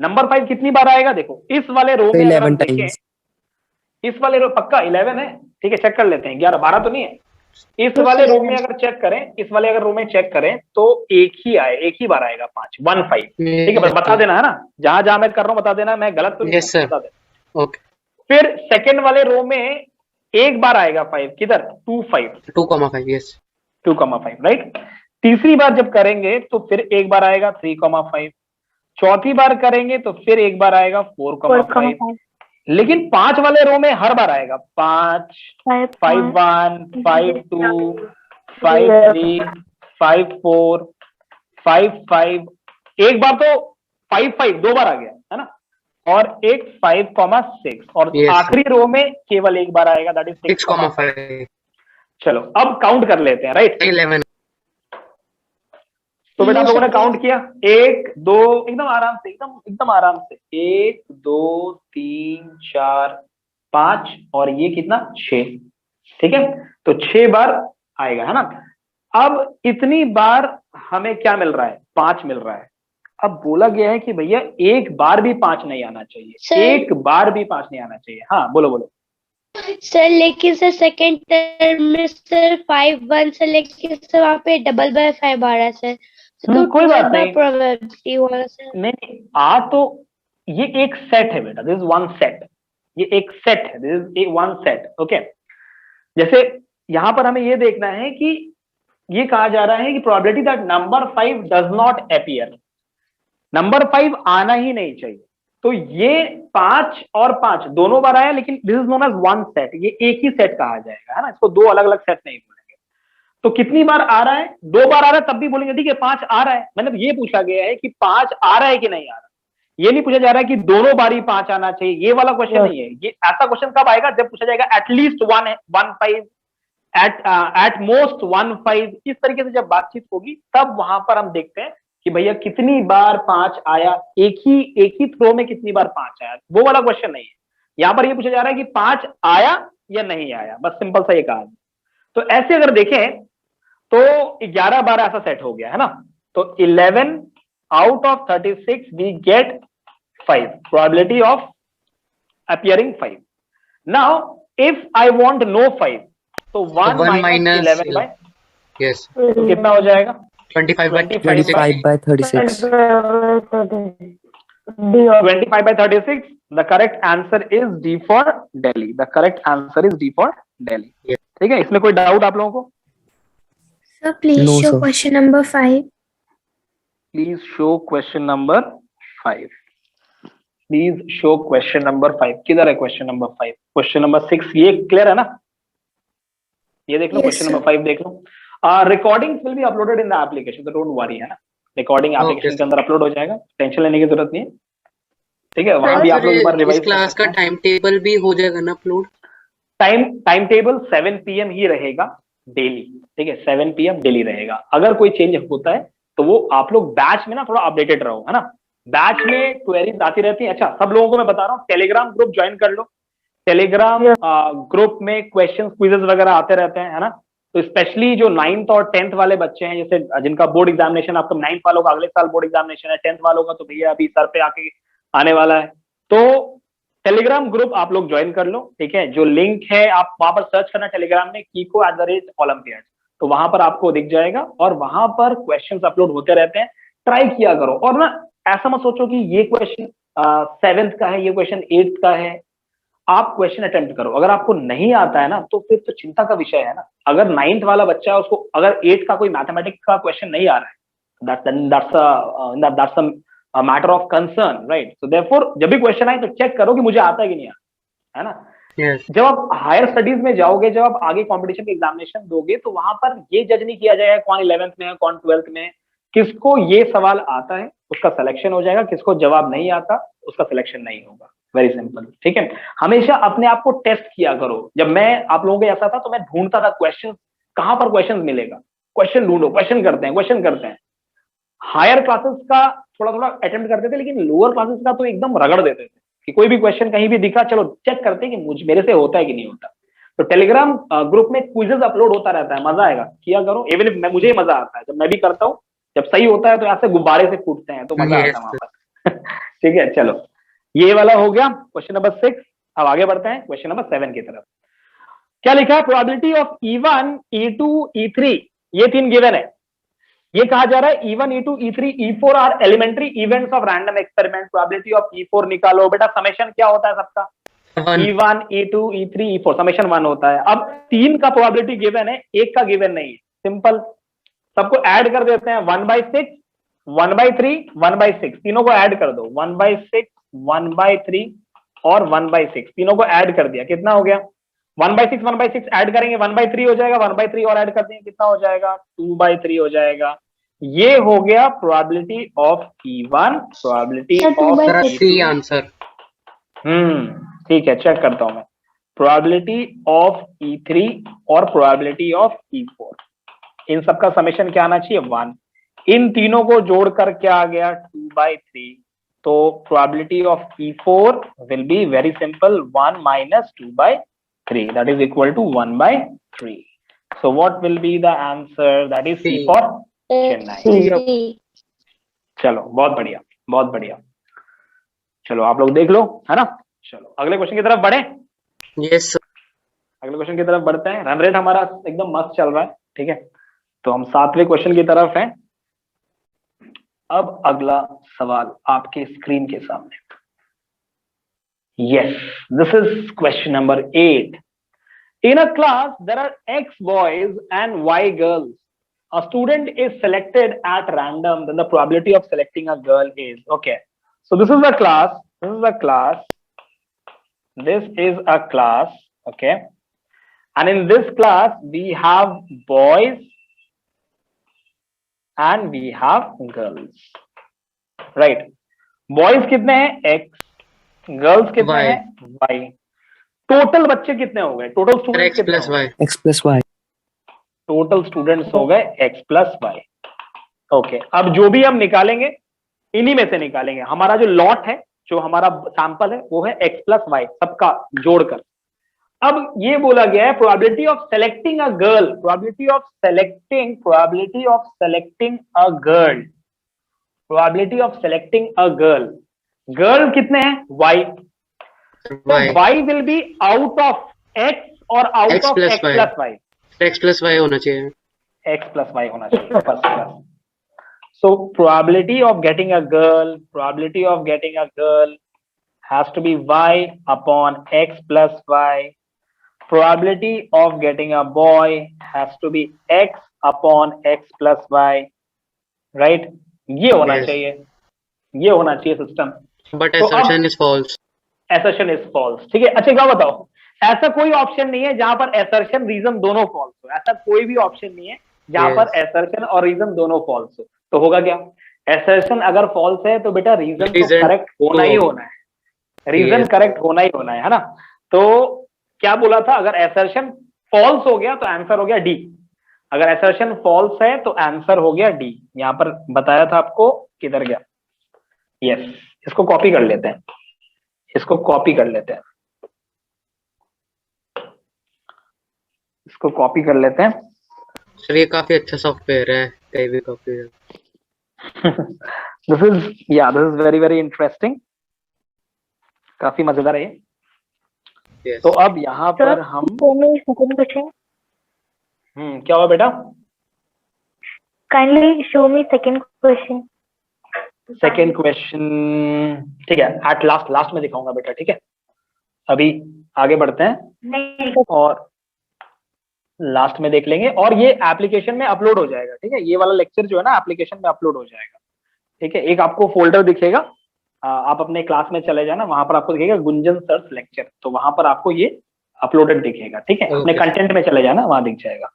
नंबर 5 कितनी बार आएगा? देखो इस वाले रो में अगर हम 11 देखें, times. इस वाले रो पक्का 11 है, ठीक है, चेक कर लेते हैं, 11 12 तो नहीं है। इस वाले रो में अगर चेक करें, इस वाले अगर रो में चेक करें तो एक ही बार आएगा 5 1 5। ठीक है, बता देना है ना, जहां जहां मैं कर रहा हूं बता देना, मैं गलत तो नहीं Yes, sir. बता देना। ओके फिर सेकंड वाले रो में एक बार आएगा 5, किधर? 2 5 2,5 यस 2,5, राइट। तीसरी बार जब करेंगे तो फिर एक बार आएगा 3,5, चौथी बार करेंगे तो फिर एक बार आएगा 4,5, लेकिन 5 वाले रो में हर बार आएगा 5 5 1 5 2 5 3 5 4 5 5, एक बार तो 5 5 दो बार आ गया, है ना? और एक 5,6, और Yes, sir. आखिरी रो में केवल एक बार आएगा, दैट इज 6,5। 6,5 चलो अब काउंट कर लेते हैं, राइट। 11 तो बेटा आप लोगों ने काउंट किया, 1 2, एकदम आराम से, एकदम आराम से, 1 2 3 4 5, और ये कितना? 6। ठीक है, तो 6 बार आएगा, है ना? अब इतनी बार हमें क्या मिल रहा है? 5 मिल रहा है। अब बोला गया है कि भैया एक बार भी 5 नहीं आना चाहिए, सर। एक बार भी 5 नहीं आना चाहिए। हाँ बोलो बोलो। सर लेकिन सर सेकंड टर्म में सर 5 1 से लेके सर वहाँ पे डबल बाय 5 आ रहा है सर, तो कोई बात 12 नहीं। प्रोबेबिलिटी होगा सर। नहीं आ तो ये एक सेट है बेटा, दिस इज वन सेट, ये एक सेट है, this is one set. Okay, जैसे यहां पर हमें ये देखना है कि ये कहा जा रहा है कि probability that number 5 does not appear, number 5 आना ही नहीं चाहिए। तो ये 5 और 5 दोनों बार आया, लेकिन this is known as one set, ये एक ही सेट कहा जाएगा, है ना? इसको दो अलग अलग सेट नहीं बोलेंगे। तो कितनी बार आ रहा है? 2 बार आ रहा है तब भी बोलेंगे ठीक है 5 आ रहा है। मतलब ये पूछा गया है कि 5 आ रहा है कि नहीं आ रहा, ये नहीं पूछा जा रहा है कि दोनों बार ही 5 आना चाहिए, ये वाला क्वेश्चन नहीं है। ये ऐसा क्वेश्चन कब आएगा? जब पूछा जाएगा एटलीस्ट 1 5, एट मोस्ट 1 5, इस तरीके से जब बातचीत होगी तब वहां पर हम देखते हैं कि भैया कितनी बार 5 आया, एक ही थ्रो में कितनी बार 5 आया, वो वाला क्वेश्चन नहीं है। यहां पर ये पूछा जा रहा है कि 5 आया या नहीं आया, बस सिंपल सा ये कहा। तो ऐसे अगर देखें तो 11 बार ऐसा सेट हो गया, है ना? तो 11 out of 36 we get 5 probability of appearing 5. Now if I want no 5, तो 1 minus 11 by, यस तो कितना हो जाएगा? 25 by 25 by 36. 25 by 36. The correct answer is D for Delhi. The correct answer is D for Delhi. Yes. ठीक है, इसमें कोई doubt आप लोगों को? Sir, please No, show sir. question number 5. Please show question number 5. Please show question number 5। किधर है question number 5? Question number 6 ये क्लियर है ना? ये देख लो, Yes, क्वेश्चन sir. नंबर 5 देख लो। Recordings will be uploaded in the application, तो डोंट वरी, है ना? रिकॉर्डिंग ओके एप्लीकेशन के सर। अंदर अपलोड हो जाएगा, टेंशन लेने की जरूरत नहीं है। ठीक है, वहां भी आप सर लोग एक बार इस रिवाइज कर क्लास सकते का हैं। टाइम टेबल भी हो जाएगा ना अपलोड? टाइम टेबल 7 PM ही रहेगा डेली। ठीक है, 7 PM डेली रहेगा। अगर कोई चेंज होता है तो वो आप लोग बैच में ना थोड़ा अपडेटेड रहो, है ना? बैच में क्वेरीज आती रहती है। अच्छा, सब लोगों को मैं बता रहा हूँ, टेलीग्राम ग्रुप ज्वाइन कर लो। टेलीग्राम ग्रुप में क्वेश्चन क्विजेस वगैरह आते रहते हैं, है ना? तो स्पेशली जो 9th और 10th वाले बच्चे हैं, जैसे जिनका बोर्ड एग्जामिनेशन, आपका 9th वालों का अगले साल बोर्ड एग्जामिनेशन है, 10th वालों का तो भैया अभी सर पे आके आने वाला है, तो टेलीग्राम ग्रुप आप लोग ज्वाइन कर लो। ठीक है, जो लिंक है आप वहां पर सर्च करना टेलीग्राम में, kiko@olympiad, तो वहां पर आपको दिख जाएगा और वहां पर क्वेश्चंस अपलोड होते रहते हैं। ट्राई किया करो, और ना ऐसा मत सोचो कि ये क्वेश्चन 7th का है, ये क्वेश्चन 8th का है। आप क्वेश्चन अटेम्प्ट करो। अगर आपको नहीं आता है ना तो फिर तो चिंता का विषय है ना। अगर 9th वाला बच्चा है, उसको अगर 8th का कोई मैथमेटिक्स का क्वेश्चन नहीं आ रहा है, that's a matter of concern, right? So therefore जब भी क्वेश्चन आए तो चेक करो कि मुझे आता है कि नहीं आता, है ना? यस। जब आप हायर स्टडीज में जाओगे, जब आप आगे कंपटीशन के एग्जामिनेशन दोगे, तो वहां पर ये जज नहीं किया जाएगा कौन 11th में है, कौन 12th में है। किसको ये सवाल आता है उसका सिलेक्शन हो जाएगा, किसको जवाब नहीं आता उसका सिलेक्शन नहीं होगा। Very simple. ठीक है, हमेशा अपने आप को टेस्ट किया करो। जब मैं आप लोगों के ऐसा था तो मैं ढूंढता था क्वेश्चन, कहां पर क्वेश्चन मिलेगा, क्वेश्चन ढूंढो, क्वेश्चन करते हैं, क्वेश्चन करते हैं। हायर क्लासेस का थोड़ा थोड़ा अटेम्प्ट करते थे, लेकिन लोअर क्लासेस का तो एकदम रगड़ देते थे कि कोई भी क्वेश्चन कहीं भी दिखा, चलो चेक करते हैं कि मुझ मेरे से होता है कि नहीं होता। तो टेलीग्राम ग्रुप में क्विजेस अपलोड होता रहता है, मजा आएगा, किया करो। इवन मैं, मुझे मजा आता है जब मैं भी करता हूँ। जब सही होता है तो ऐसे गुब्बारे से फूटते हैं, तो मजा आता है यस वहां पर। ठीक है, चलो ये वाला हो गया क्वेश्चन नंबर 6। अब आगे बढ़ते हैं क्वेश्चन नंबर 7 की तरफ। क्या लिखा है? Probability of E1, E2, E3, ये 3 गिवन है। ये कहा जा रहा है E1, E2, E3, E4 are elementary events of random experiment. Probability of E4 निकालो। बेटा समेशन क्या होता है सबका? 1। E1, E2, E3, E4, summation 1 होता है। अब 3 का प्रोबेबिलिटी गिवन है, एक का गिवन नहीं है। सिंपल, सबको ऐड कर देते हैं। 1/6, 1/3, 1/6, तीनों को ऐड कर दो। 1/6, 1/3 और 1/6, तीनों को ऐड कर दिया, कितना हो गया? 1/6, 1/6 ऐड करेंगे 1/3 हो जाएगा, 1/3 और ऐड कर देंगे, कितना हो जाएगा? 2/3 हो जाएगा। ये हो गया probability of E1, probability Sir, of 2/3. Sir C answer. ठीक है, चेक करता हूं मैं। प्रोबेबिलिटी ऑफ E3 और प्रोबेबिलिटी ऑफ E4, इन सबका समेशन क्या आना चाहिए? 1। इन तीनों को जोड़कर क्या आ गया? 2/3। तो probability of E4 will be very simple, 1 minus 2/3, that is equal to 1/3। So what will be the answer? That is C for Chennai. चलो बहुत बढ़िया, बहुत बढ़िया। चलो आप लोग देख लो, है ना? चलो अगले क्वेश्चन की तरफ बढ़े। Yes sir. अगले क्वेश्चन की तरफ बढ़ते हैं। रन रेट हमारा एकदम मस्त चल रहा है। ठीक है, तो हम 7वें क्वेश्चन की तरफ हैं। अब अगला सवाल आपके स्क्रीन के सामने। Yes, this is question number 8। In a class there are X boys and Y girls. A student is selected at random, then the probability of selecting a girl is, okay. So this is the class. This is a class. This is a class. Okay. And in this class we have boys and we have girls. Right. Boys कितने हैं? X. Girls कितने Y. हैं? Y. Total बच्चे कितने हो गए? Total sir students X कितने plus हो गए? Y। X plus Y. Total students हो गए X प्लस Y। ओके, अब जो भी हम निकालेंगे इन्हीं में से निकालेंगे। हमारा जो लॉट है, जो हमारा सैंपल है, वो है X प्लस Y, सबका जोड़कर। अब ये बोला गया है probability of selecting a girl, probability of selecting a girl, probability of selecting a girl. Girl कितने हैं? Y. तो Y। Y will be out of X और out X of plus X Y। plus Y. X plus Y होना चाहिए। X plus Y होना चाहिए first class. So probability of getting a girl, probability of getting a girl has to be Y upon X plus Y. Probability of getting a boy has to be X upon X plus Y. Right? ये होना Yes। चाहिए, ये होना चाहिए system. But तो अब assertion is false. assertion is false, ठीक है। अच्छा क्या बताओ, ऐसा कोई ऑप्शन नहीं है जहां पर assertion रीजन दोनों फॉल्स हो, ऐसा कोई भी ऑप्शन नहीं है जहां पर Yes. assertion और रीजन दोनों फॉल्स हो। तो होगा क्या, assertion अगर फॉल्स है तो बेटा रीजन तो Reason करेक्ट होना ही to होना है, रीजन yes. करेक्ट होना ही होना है ना। तो क्या बोला था, अगर assertion फॉल्स हो गया तो आंसर हो गया डी। अगर assertion फॉल्स है तो आंसर हो गया डी। यहां पर बताया था आपको, किधर गया, यस, इसको कॉपी कर लेते हैं, इसको कॉपी कर लेते हैं, इसको कॉपी कर लेते हैं। सर ये काफी अच्छा सॉफ्टवेयर है, कहीं भी कॉपी है। This is very very interesting, काफी मजेदार है ये। Yes. तो अब यहाँ पर हम second question. क्या हुआ बेटा, Kindly show me second question. Second question, ठीक है, एट लास्ट, लास्ट में दिखाऊंगा बेटा, ठीक है। अभी आगे बढ़ते हैं नहीं और लास्ट में देख लेंगे, और ये एप्लीकेशन में अपलोड हो जाएगा, ठीक है। ये वाला लेक्चर जो है ना एप्लीकेशन में अपलोड हो जाएगा, ठीक है। एक आपको फोल्डर दिखेगा, आप अपने क्लास में चले जाना, वहां पर आपको दिखेगा गुंजन सर्स लेक्चर, तो वहां पर आपको ये अपलोडेड दिखेगा, ठीक है। अपने कंटेंट में चले जाना, वहां दिख जाएगा।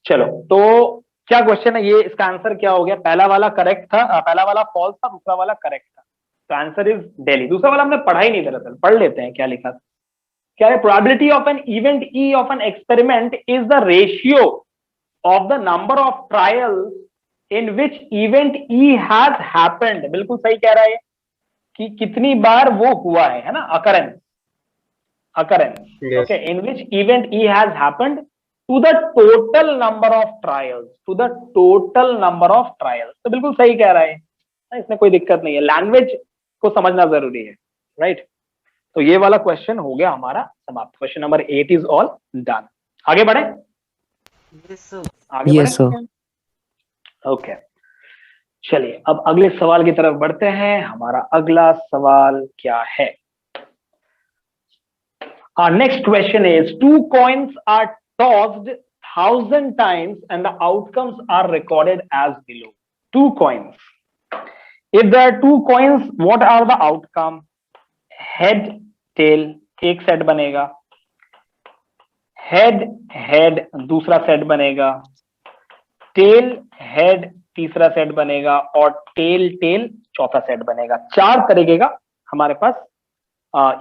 चलो, तो क्या क्वेश्चन है ये, इसका आंसर क्या हो गया, पहला वाला करेक्ट था, पहला वाला फॉल्स था, दूसरा वाला करेक्ट था, तो आंसर इज दिल्ली। दूसरा वाला हमने पढ़ा ही नहीं, दरअसल पढ़ लेते हैं क्या लिखा था। क्या है, probability of an event E of an experiment is the ratio of the number of trials in which event E has happened. बिल्कुल सही कह रहा है कि कितनी बार वो हुआ है ना, occurrence, occurrence, Yes. Okay, in which event E has happened to the total number of trials, to the total number of trials. तो बिल्कुल सही कह रहा है, इसमें कोई दिक्कत नहीं है, लैंग्वेज को समझना जरूरी है, राइट। तो ये वाला क्वेश्चन हो गया हमारा समाप्त। Question number 8 is all done. आगे बढ़े, आगे Yes, sir. बढ़े, ओके। चलिए अब अगले सवाल की तरफ बढ़ते हैं। हमारा अगला सवाल क्या है, our next question is, two coins are tossed 1000 times and the outcomes are recorded as below. Two coins, if there are two coins, what are the outcome? Head tail एक सेट बनेगा, हेड हेड दूसरा set बनेगा, tail head तीसरा set बनेगा, और tell tell चौथा set बनेगा। चार तरीके का हमारे पास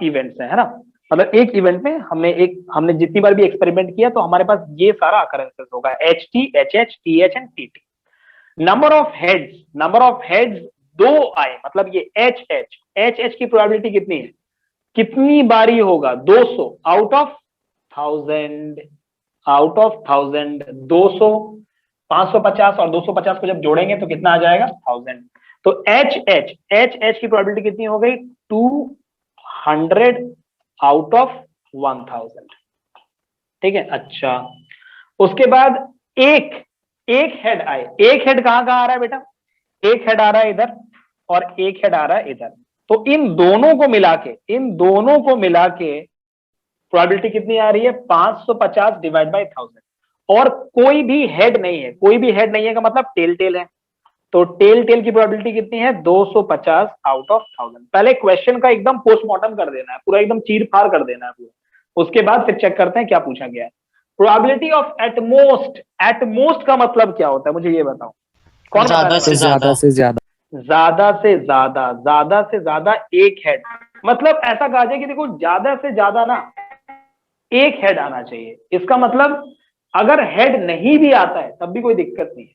इवेंट्स है ना। मतलब एक इवेंट में हमने जितनी बार भी एक्सपेरिमेंट किया तो हमारे पास ये सारा अकरेंसेस होगा, H T, H H, T H and T T. Number of heads दो आए, मतलब ये एच एच की प्रोबेबिलिटी कितनी है, कितनी बारी होगा, 200 आउट ऑफ 1000, आउट ऑफ 1000, 200, 550 और 250 को जब जोड़ेंगे तो कितना आ जाएगा, 1000। तो एच एच की प्रोबेबिलिटी कितनी हो गई, 200 आउट ऑफ 1000, ठीक है। अच्छा, उसके बाद एक हेड आए, एक हेड कहां आ रहा है बेटा, एक हेड आ रहा है इधर और एक हेड आ रहा है इधर। तो इन दोनों को मिला के प्रोबेबिलिटी कितनी आ रही है, 550 डिवाइड बाय 1000। और कोई भी हेड नहीं है का मतलब टेल टेल है, तो टेल टेल की प्रोबेबिलिटी कितनी है, 250 आउट ऑफ 1000। पहले क्वेश्चन का एकदम पोस्टमार्टम कर देना है, पूरा एकदम चीर फाड़ कर देना है पूरा, उसके बाद फिर चेक करते हैं क्या पूछा गया है। प्रोबेबिलिटी ऑफ एटमोस्ट का मतलब क्या होता है, मुझे ये बताओ, कौन ज्यादा से ज्यादा, ज्यादा से ज्यादा एक हेड, मतलब ऐसा कहा जाए कि देखो ज्यादा से ज्यादा ना एक हेड आना चाहिए। इसका मतलब अगर हेड नहीं भी आता है तब भी कोई दिक्कत नहीं है,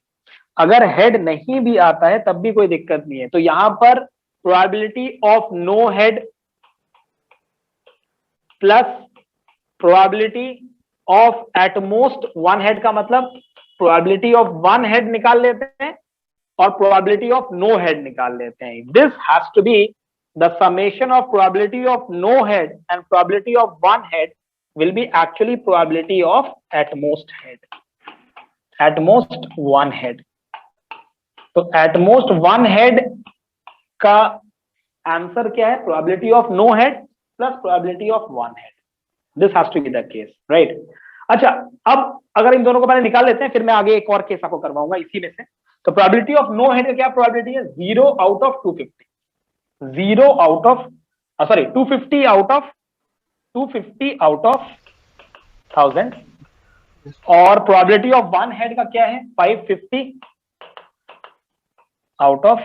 अगर हेड नहीं भी आता है तब भी कोई दिक्कत नहीं है। तो यहां पर probability of no head plus probability of at most one head का मतलब प्रोबेबिलिटी ऑफ वन हेड निकाल लेते हैं और प्रोबेबिलिटी ऑफ नो हेड निकाल लेते हैं। This has to be the summation of probability of no head and probability of one head will be actually probability of at most one head। तो at most one head का answer क्या है, probability of no head plus probability of one head। this has to be the case, right? अच्छा, अब अगर इन दोनों को पहले निकाल लेते हैं, फिर मैं आगे एक और केस आपको करवाऊंगा इसी में से। तो probability of no head का क्या प्रोबेबिलिटी है, 0 out of 250, 0 out of sorry 250 out of 1000 और प्रोबेबिलिटी ऑफ वन हेड का क्या है 550 आउट ऑफ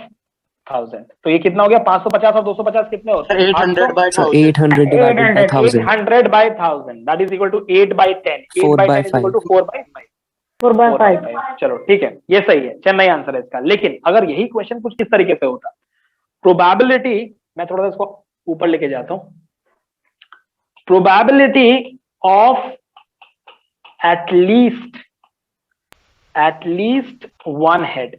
1000। तो ये कितना हो गया 550 और 250 कितने होते हैं 800 by So 1000. 800 divided by 1000. 800 by 1000 that is equal to 8 by 10 8 4 by by 10 is equal to 4 by 5 4 by 4 by 5. 5 चलो ठीक है ये सही है चेन्नई आंसर है इसका। लेकिन अगर यही क्वेश्चन कुछ इस तरीके से होता प्रोबेबिलिटी मैं थोड़ा सा इसको ऊपर लेके जाता हूं probability of at least one head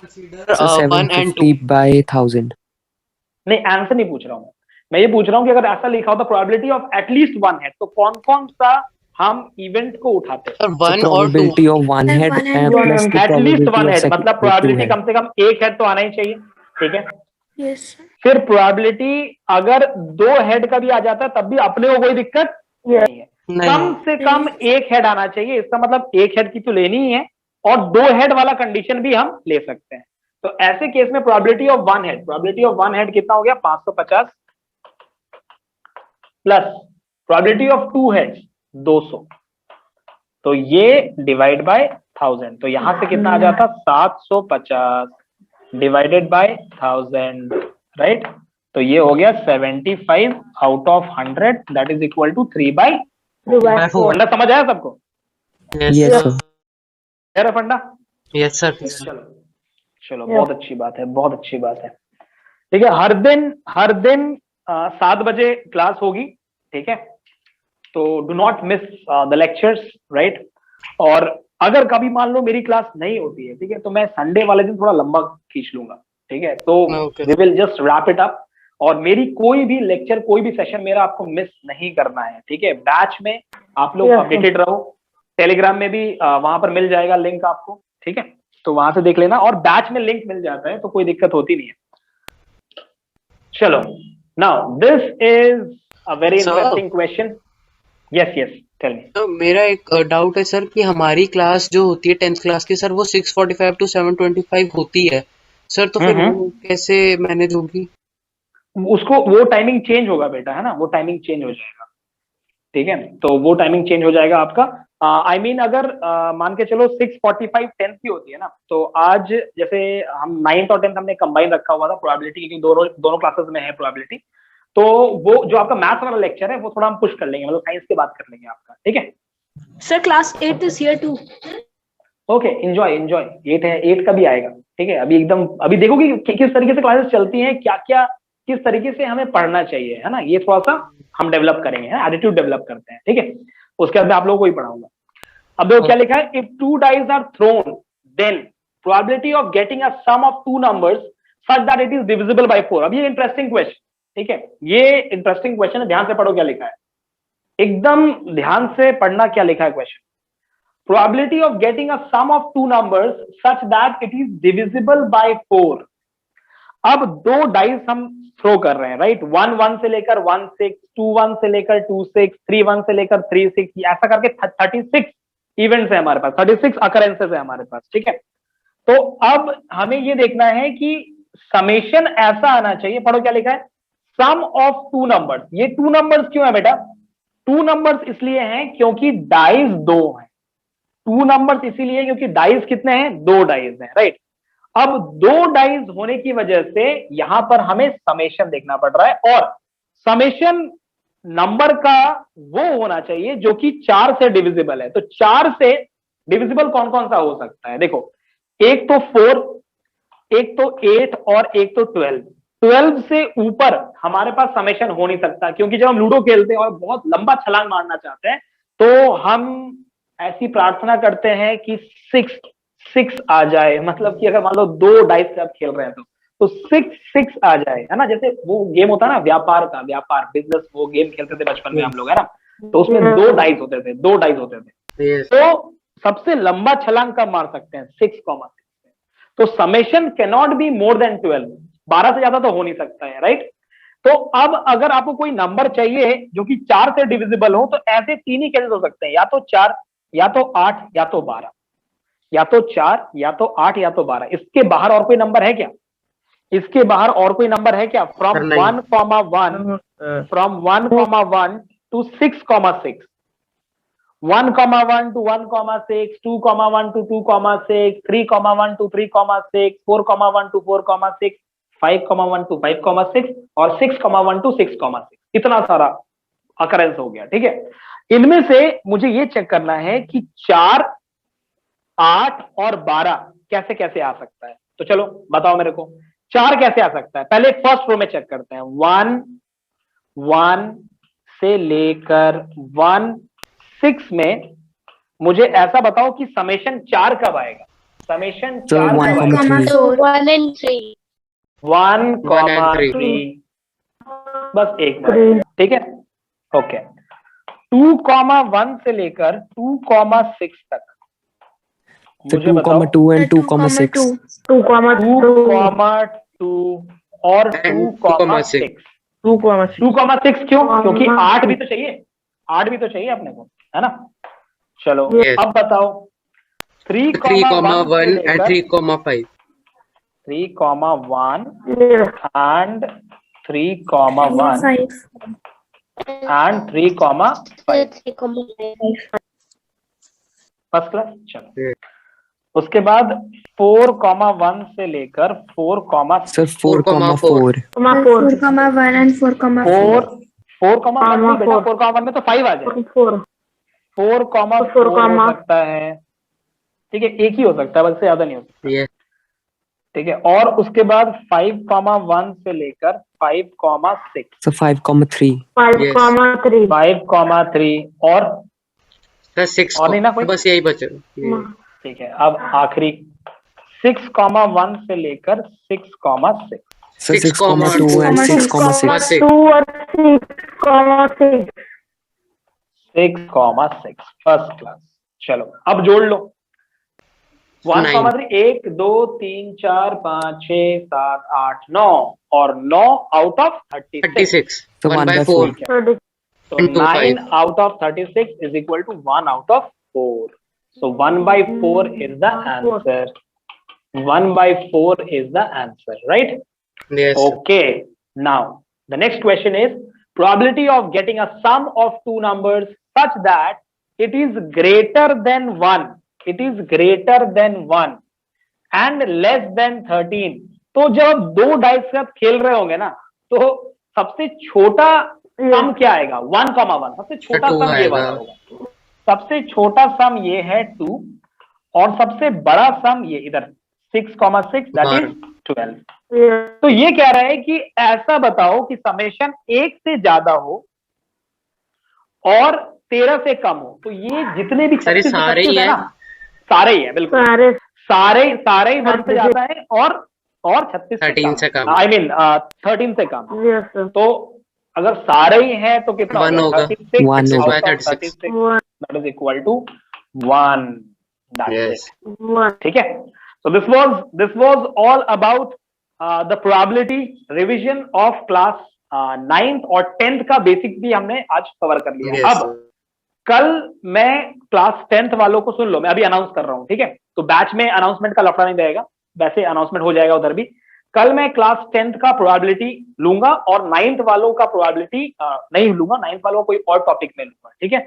So 1 and 2. 750 by 1000. नहीं आंसर नहीं पूछ रहा हूं मैं ये पूछ रहा हूं कि अगर ऐसा लिखा होता probability of at least one head तो कौन कौन सा हम इवेंट को उठाते Sir, So 1 or 2. probability of one head one and and plus the at least probability one of head second मतलब two प्रोबेबिलिटी head. कम से कम एक हेड तो आना ही चाहिए ठीक है। Yes. फिर प्रोबेबिलिटी अगर दो हेड का भी आ जाता है तब भी अपने को कोई दिक्कत नहीं है नहीं कम से कम एक हेड आना चाहिए इसका मतलब एक हेड की तो लेनी ही है और दो हेड वाला कंडीशन भी हम ले सकते हैं। तो ऐसे केस में प्रोबेबिलिटी ऑफ वन हेड कितना हो गया 550 plus probability of two head 200 तो ये डिवाइड बाय 1000 तो यहां से कितना आ जाता 750 डिवाइडेड बाय 1000 राइट। तो ये हो गया 75 out of 100 that is equal to 3 by 3 by by 4. फंडा समझ आया सबको Yes, Yes, sir. sir. है फंडा Yes, sir. चलो चलो Yeah. बहुत अच्छी बात है बहुत अच्छी बात है ठीक है। हर दिन 7 बजे क्लास होगी ठीक है तो do not miss the lectures right. और अगर कभी मान लो मेरी क्लास नहीं होती है ठीक है तो मैं संडे वाले दिन थोड़ा लंबा खींच लूंगा ठीक है तो Okay. We will just wrap it up और मेरी कोई भी लेक्चर कोई भी सेशन मेरा आपको मिस नहीं करना है ठीक है। बैच में आप लोग Yes, sir. अपडेटेड रहो टेलीग्राम में भी वहां पर मिल जाएगा लिंक आपको ठीक है तो वहां से देख लेना और बैच में लिंक मिल जाता है तो कोई दिक्कत होती नहीं है। चलो now this is a very Sir. Interesting question yes yes tell me. तो मेरा एक डाउट है सर कि हमारी क्लास जो होती है 10th क्लास की सर वो 6:45 to 7:25 होती है सर तो फिर वो कैसे मैनेज होगी? उसको वो टाइमिंग चेंज होगा बेटा है ना वो टाइमिंग चेंज हो जाएगा ठीक है तो वो टाइमिंग चेंज हो जाएगा आपका आई मीन अगर मान के चलो 6:45 10th की होती है ना तो आज जैसे हम 9th और 10th हमने कंबाइन रखा हुआ था प्रोबेबिलिटी क्योंकि दोनों क्लासेस में है प्रोबेबिलिटी तो वो जो आपका मैथ्स वाला लेक्चर है वो थोड़ा हम पुश कर लेंगे मतलब साइंस की बात कर लेंगे आपका ठीक है। Sir, class 8 is here too. Okay enjoy 8 का भी आएगा ठीक है। अभी एकदम अभी देखोगे कि किस तरीके से क्लासेस चलती हैं क्या क्या किस तरीके से हमें पढ़ना चाहिए है ना ये थोड़ा सा हम डेवलप करेंगे है एटीट्यूड डेवलप करते हैं ठीक है। उसके बाद मैं आप लोगों को ही पढ़ाऊंगा। अब देखो क्या लिखा है if two dice are thrown then probability of getting a sum of two numbers such that it is divisible by 4। अब ये इंटरेस्टिंग क्वेश्चन ठीक है ये इंटरेस्टिंग क्वेश्चन है ध्यान से पढ़ो क्या लिखा है एकदम ध्यान से पढ़ना क्या लिखा है question. Probability of getting a sum of two numbers such that it is divisible by 4। अब दो डाइस हम थ्रो कर रहे हैं राइट 1 1 से लेकर 1 6 2 1 से लेकर 2 6 3 1 से लेकर 3 6 ऐसा करके 36 इवेंट्स है हमारे पास 36 अकरेंसेस है हमारे पास ठीक है। तो अब हमें ये देखना है कि समेशन ऐसा आना चाहिए पढ़ो क्या लिखा है सम ऑफ टू नंबर्स। ये टू नंबर्स क्यों है बेटा टू नंबर्स इसलिए हैं क्योंकि डाइस दो हैं टू नंबर्स इसीलिए क्योंकि डाइस कितने हैं दो डाइस हैं राइट। अब दो डाइस होने की वजह से यहां पर हमें समेशन देखना पड़ रहा है और समेशन नंबर का वो होना चाहिए जो कि 4 से डिविजिबल है। तो 4 से डिविजिबल कौन कौन सा हो सकता है देखो एक तो 4 एक तो 8 और एक तो 12 से ऊपर हमारे पास समेशन हो नहीं सकता क्योंकि जब हम लूडो खेलते हैं और बहुत लंबा छलांग मारना चाहते हैं तो हम ऐसी प्रार्थना करते हैं कि 6 आ जाए मतलब कि अगर मान लो दो डाइस से आप खेल रहे हैं तो 6 आ जाए है ना। जैसे वो गेम होता है ना व्यापार बिजनेस वो गेम खेलते थे बचपन में हम लोग है ना तो उसमें दो डाइस होते थे Yes. तो सबसे लंबा छलांग कब मार सकते हैं 6,6 तो summation cannot be more than 12 से ज्यादा तो हो नहीं सकता है राइट। तो अब अगर आपको कोई नंबर चाहिए जो कि 4 से डिविजिबल हो तो ऐसे तीन ही केसेस हो सकते हैं या तो 4 या तो 8 या तो 12 या तो 4 या तो 8 या तो 12 इसके बाहर और कोई नंबर है क्या इसके बाहर और कोई नंबर है क्या? फ्रॉम Sir, नहीं। 1,1 from 1,1 to 6,6, 1,1 to 1,6, 2,1 to 2,6, 3,1 to 3,6, 4,1 to 4,6, 5,1 to 5,6 और 6,1 to 6,6। इतना सारा अकरेंस हो गया। ठीक है, इनमें से मुझे ये चेक करना है कि 4, 8 और 12 कैसे कैसे आ सकता है। तो चलो बताओ मेरे को 4 कैसे आ सकता है। पहले फर्स्ट रो में चेक करते हैं। 1, 1 से लेकर 1, 6 में मुझे ऐसा बताओ कि समेशन 4 कब आएगा। समेशन Sir, 4 कब 1, आएगा? 3. 1 and 3. 1, 1 and 3. 3। बस एक मिनट, ठीक है, ओके। 2,1 से लेकर 2,6 तक So मुझे बताओ। 2, 2 and 2,6. 2,2 और And 2,6। 2,6 क्यों? क्योंकि 8 भी तो चाहिए, 8 भी तो चाहिए अपने को, है ना। चलो Yes. अब बताओ 3,1 and 3,5. 3,1 and 3,1 and 3,5 first class. चलो Yes. उसके बाद 4,1 से लेकर 4,6 Sir, 4,4. 4,1 and 4,4. 4,1 नहीं बेटा, 4,1 में तो 5 आ जाए। 4,4 हो सकता है, ठीक है, एक ही हो सकता है, बस से ज्यादा नहीं हो सकता। Yes. ठीक है, और उसके बाद 5,1 से लेकर 5,6, So 5,3. 5,3 और Sir, 6. और नहीं ना कोई? बस यही बचे। ठीक है, अब आखिरी 6,1 से लेकर 6,6। So 6,2 and 6,6. 6,6 first class. चलो अब जोड़ लो। 1,3 1 2 3 4 5 6 7 8 9 और 9 out of 36। 36. So 1 by 1/4. 4. So Into 9 5. out of 36 is equal to 1 out of 4. So 1/4 is the answer. 1/4 is the answer, right? Yes. Okay. Now the next question is probability of getting a sum of two numbers such that it is greater than 1. It is greater than 1 and less than 13. तो जब दो dice के साथ खेल रहे होंगे ना, तो सबसे छोटा सम क्या आएगा? 1,1। सबसे छोटा Two सम ये वाला आएगा। होगा। सबसे छोटा सम ये है 2 और सबसे बड़ा सम ये इधर 6,6 दैट इज 12। तो ये कह रहा है कि ऐसा बताओ कि समेशन 1 से ज्यादा हो और 13 से कम हो। तो ये जितने भी सर, ये 36 सारे ही 36 है हैं? ना, सारे ही है, बिल्कुल सारे ही 1 से ज्यादा है और 36 13 से कम। आई मीन 13 से कम। तो अगर सारे ही हैं तो कितना 1 होगा। 36 1 out होगा। of 36 that is equal to 1. That's Yes. it. ठीक है, so this was all about the probability revision of class 9th और 10th का बेसिक भी हमने आज कवर कर लिया। Yes. अब कल मैं क्लास 10th वालों को सुन लो, मैं अभी अनाउंस कर रहा हूँ, ठीक है। तो बैच में अनाउंसमेंट का लफड़ा नहीं रहेगा, वैसे अनाउंसमेंट हो जाएगा उधर भी। कल मैं क्लास 10th का प्रोबेबिलिटी लूंगा और 9th वालों का प्रोबेबिलिटी नहीं लूंगा, 9th वालों का कोई और टॉपिक में लूंगा, ठीक है।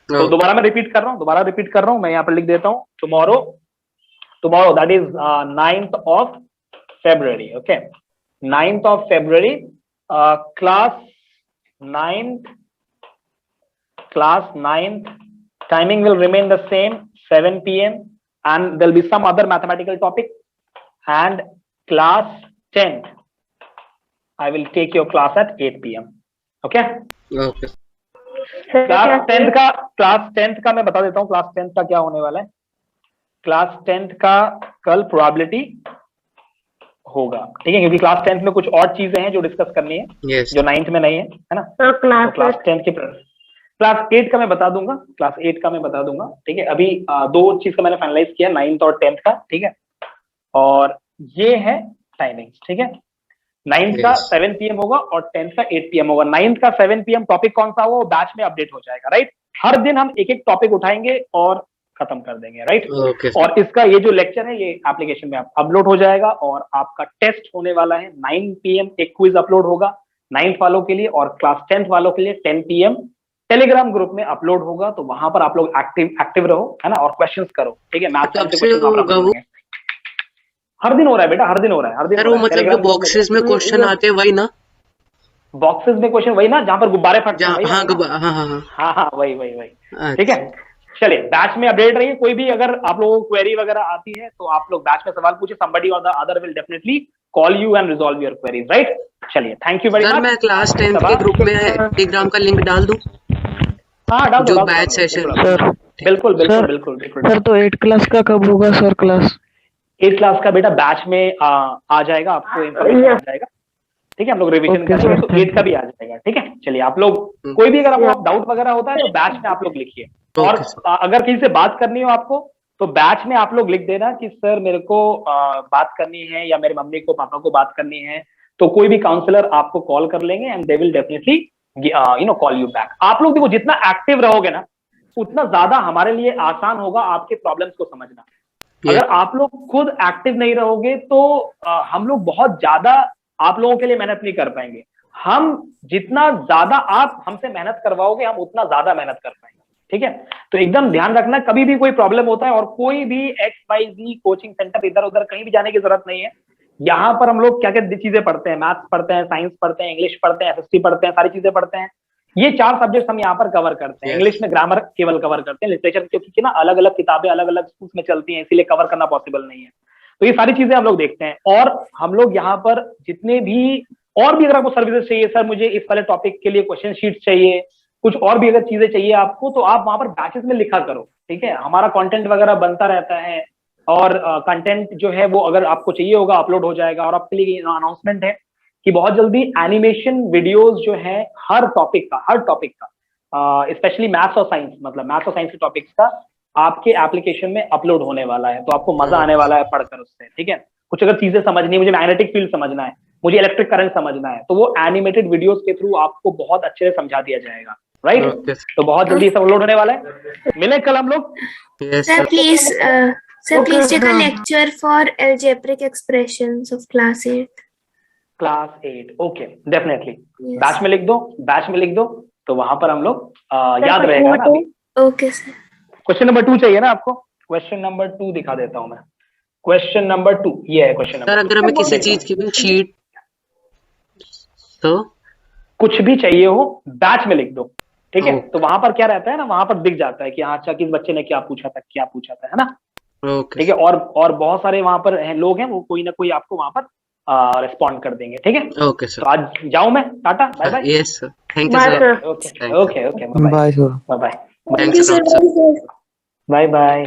तो दोबारा मैं रिपीट कर रहा हूँ, मैं यहाँ पर लिख देता हूँ। Tomorrow that is 9th of February, okay, 9th of February, class 9th timing will remain the same, 7 p.m. and there'll be some other mathematical topic. And class 10th I will take your class at 8 p.m. okay. Okay. Class 10th का मैं बता देता हूँ class 10th का क्या होने वाला है। क्लास 10th का कल प्रोबेबिलिटी होगा, ठीक है, क्योंकि क्लास 10th में कुछ और चीजें हैं जो डिस्कस करनी है। Yes. जो 9th में नहीं है ना। तो क्लास 10th की क्लास 8 का मैं बता दूंगा, ठीक है। अभी दो चीज का मैंने फाइनलाइज किया, 9th और 10th का, ठीक है। और ये है टाइमिंग, ठीक है। 9th का 7 PM होगा और 10th का 8 PM होगा। 9th का 7 PM टॉपिक कौन सा होगा वो बैच में अपडेट हो जाएगा, राइट। हर दिन हम एक एक टॉपिक उठाएंगे और खत्म कर देंगे, राइट। ओके और इसका ये जो लेक्चर है ये एप्लीकेशन में अपलोड हो जाएगा और आपका टेस्ट होने वाला है 9 PM एक क्विज अपलोड होगा 9th वालों के लिए और क्लास 10th वालों के लिए 10 PM टेलीग्राम ग्रुप में अपलोड होगा। तो वहां पर आप लोग एक्टिव रहो, है ना, और क्वेश्चंस करो, ठीक है। मैथ कब से होगा वो? हर दिन हो रहा है बेटा, हर दिन हो रहा है, हर दिन सर हो वो रहा है। मतलब जो बॉक्सेस में क्वेश्चन आते हैं वही ना? बॉक्सेस में क्वेश्चन वही ना जहां पर गुब्बारे फटते हैं, जहाँ वही हाँ वाला ना? हाँ हाँ हाँ हाँ हाँ वही वही वही, अच्छा। ठीक है। चलिए बैच में अपडेट रहिए, कोई भी अगर आप लोगों को क्वेरी वगैरह आती है तो आप लोग बैच में सवाल पूछे, somebody or the other will definitely call you and resolve your queries, right? चलिए thank you very sir much. मैं क्लास 10th के ग्रुप में टेलीग्राम का लिंक डाल दूं? हाँ डाल दो, जो डाल दो, बैच डाल दो, सेशन बिल्कुल बिल्कुल सर- बिल्कुल बिल्कुल। सर तो 8 क्लास का कब होगा सर क्लास? 8 क्लास का बेटा बैच में आ जाएगा, आपको इन्फॉर्मेशन आ जाएगा, ठीक है। हम लोग रिवीजन Okay, करेंगे sir, तो thank 8 का भी आ जाएगा, ठीक है। चलिए आप लोग कोई भी अगर आपको डाउट वगैरह होता है तो बैच में आप लोग लिखिए। और Okay, sir. अगर किसी से बात करनी हो आपको तो बैच में आप लोग लिख देना कि सर मेरे को बात करनी है या मेरी मम्मी को पापा को बात करनी है, तो कोई भी काउंसलर आपको कॉल कर लेंगे and they will definitely call you back. आप लोग देखो जितना एक्टिव रहोगे ना उतना ज्यादा हमारे लिए आसान होगा आपके प्रॉब्लम्स को समझना। अगर आप लोग खुद एक्टिव नहीं रहोगे तो हम लोग बहुत ज्यादा आप लोगों के लिए मेहनत नहीं कर पाएंगे। हम जितना ज्यादा आप हमसे मेहनत करवाओगे हम उतना ज्यादा मेहनत कर पाएंगे, ठीक है। तो एकदम ध्यान रखना, कभी भी कोई प्रॉब्लम होता है और कोई भी XYZ कोचिंग सेंटर इधर उधर कहीं भी जाने की जरूरत नहीं है। यहाँ पर हम लोग क्या क्या चीजें पढ़ते हैं, मैथ्स पढ़ते हैं, साइंस पढ़ते हैं, इंग्लिश पढ़ते हैं, SST पढ़ते हैं, सारी चीजें पढ़ते हैं। ये 4 सब्जेक्ट हम यहाँ पर कवर करते हैं। इंग्लिश में ग्रामर केवल कवर करते हैं, लिटरेचर क्योंकि ना अलग अलग किताबें अलग अलग स्कूल में चलती हैं इसीलिए कवर करना पॉसिबल नहीं है। तो ये सारी चीजें हम लोग देखते हैं। और हम लोग यहाँ पर जितने भी और भी अगर आपको सर्विसेज चाहिए, सर मुझे इस वाले टॉपिक के लिए क्वेश्चन शीट चाहिए, कुछ और भी अगर चीजें चाहिए आपको तो आप वहां पर बैचेस में लिखा करो, ठीक है। हमारा कंटेंट वगैरह बनता रहता है और कंटेंट जो है वो अगर आपको चाहिए होगा अपलोड हो जाएगा। और आपके लिए अनाउंसमेंट है कि बहुत जल्दी एनिमेशन वीडियोस जो है हर टॉपिक का स्पेशली मैथ्स और साइंस, मतलब मैथ्स और साइंस के टॉपिक्स का आपके एप्लीकेशन में अपलोड होने वाला है। तो आपको मजा आने वाला है पढ़कर उससे, ठीक है। कुछ अगर चीजें समझनी है, मुझे मैग्नेटिक फील्ड समझना है, मुझे इलेक्ट्रिक करंट समझना है, तो वो एनिमेटेड वीडियोस के थ्रू आपको बहुत अच्छे से समझा दिया जाएगा, राइट। Okay, तो बहुत जल्दी सब अपलोड होने वाला है। मिले कल हम लोग। yes, Sir, sir. please, please take a हाँ। lecture for algebraic expressions of class 8. Class 8 okay definitely Yes. Batch में लिख दो, बैच में लिख दो तो वहां पर हम लोग याद रहेगा ना। अभी Okay, sir. क्वेश्चन नंबर 2 चाहिए ना आपको? क्वेश्चन नंबर 2 दिखा देता हूं मैं। क्वेश्चन नंबर 2 ये है क्वेश्चन सर नंबर अगर हमें किसी चीज की भी शीट तो कुछ भी चाहिए हो बैच में लिख दो, ठीक है। Okay. तो वहां पर क्या रहता है ना, वहां पर दिख जाता है कि हाँ अच्छा किस बच्चे ने क्या पूछा था, है ना, ओके ठीक है। और बहुत सारे वहां पर लोग हैं वो कोई ना कोई आपको वहां पर रिस्पॉन्ड कर देंगे, ठीक है। ओके तो सर। आज जाऊं मैं, tata bye bye. Yes sir, thank you Bye, sir. sir. ओके Thank you. Okay okay bye bye sir. Bye thanks a lot sir. Bye bye.